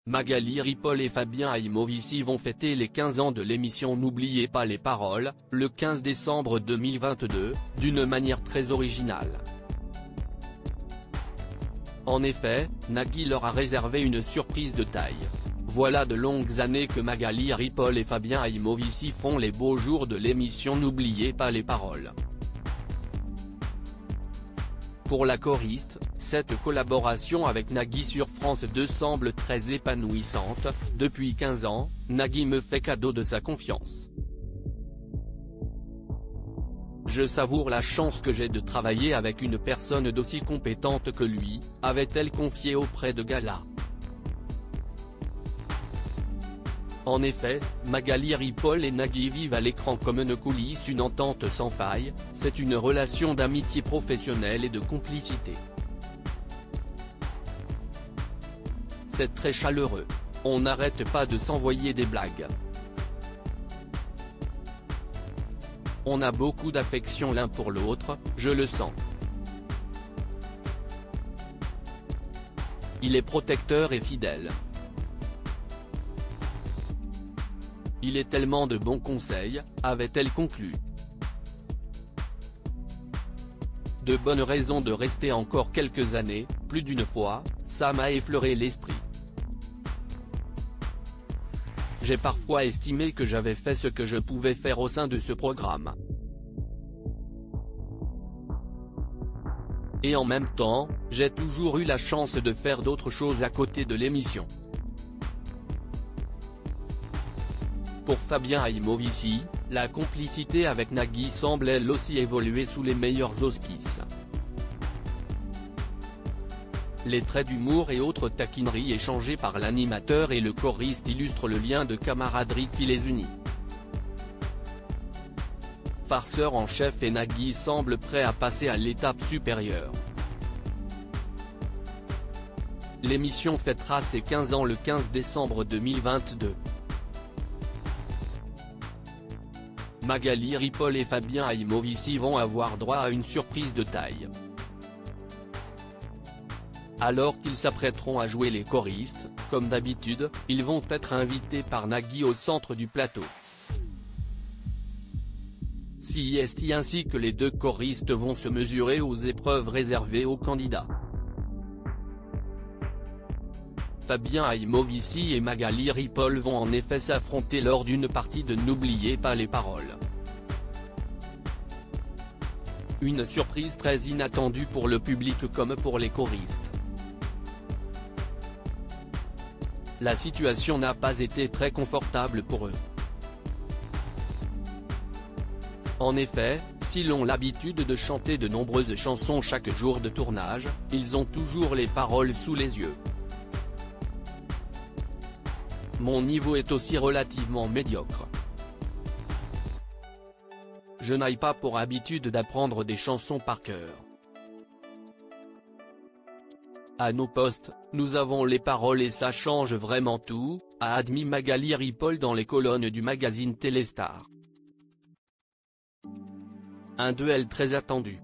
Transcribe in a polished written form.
Magali Ripoll et Fabien Aimovici vont fêter les 15 ans de l'émission N'oubliez pas les paroles, le 15 décembre 2022, d'une manière très originale. En effet, Nagui leur a réservé une surprise de taille. Voilà de longues années que Magali Ripoll et Fabien Aimovici font les beaux jours de l'émission N'oubliez pas les paroles. Pour la choriste, cette collaboration avec Nagui sur France 2 semble très épanouissante. Depuis 15 ans, Nagui me fait cadeau de sa confiance. Je savoure la chance que j'ai de travailler avec une personne d'aussi compétente que lui, avait-elle confié auprès de Gala. En effet, Magali Ripoll et Nagui vivent à l'écran comme une coulisse une entente sans faille, c'est une relation d'amitié professionnelle et de complicité. C'est très chaleureux. On n'arrête pas de s'envoyer des blagues. On a beaucoup d'affection l'un pour l'autre, je le sens. Il est protecteur et fidèle. Il est tellement de bons conseils, avait-elle conclu. De bonnes raisons de rester encore quelques années, plus d'une fois, ça m'a effleuré l'esprit. J'ai parfois estimé que j'avais fait ce que je pouvais faire au sein de ce programme. Et en même temps, j'ai toujours eu la chance de faire d'autres choses à côté de l'émission. Pour Fabien Aimovici, la complicité avec Nagui semble elle aussi évoluer sous les meilleurs auspices. Les traits d'humour et autres taquineries échangées par l'animateur et le choriste illustrent le lien de camaraderie qui les unit. Farceur en chef et Nagui semble prêt à passer à l'étape supérieure. L'émission fêtera ses 15 ans le 15 décembre 2022. Magali Ripoll et Fabien Aimovici vont avoir droit à une surprise de taille. Alors qu'ils s'apprêteront à jouer les choristes, comme d'habitude, ils vont être invités par Nagui au centre du plateau. C'est ainsi que les deux choristes vont se mesurer aux épreuves réservées aux candidats. Fabien Aimovici et Magali Ripoll vont en effet s'affronter lors d'une partie de N'oubliez pas les paroles. Une surprise très inattendue pour le public comme pour les choristes. La situation n'a pas été très confortable pour eux. En effet, s'ils ont l'habitude de chanter de nombreuses chansons chaque jour de tournage, ils ont toujours les paroles sous les yeux. Mon niveau est aussi relativement médiocre. Je n'ai pas pour habitude d'apprendre des chansons par cœur. À nos postes, nous avons les paroles et ça change vraiment tout, a admis Magali Ripoll dans les colonnes du magazine Téléstar. Un duel très attendu.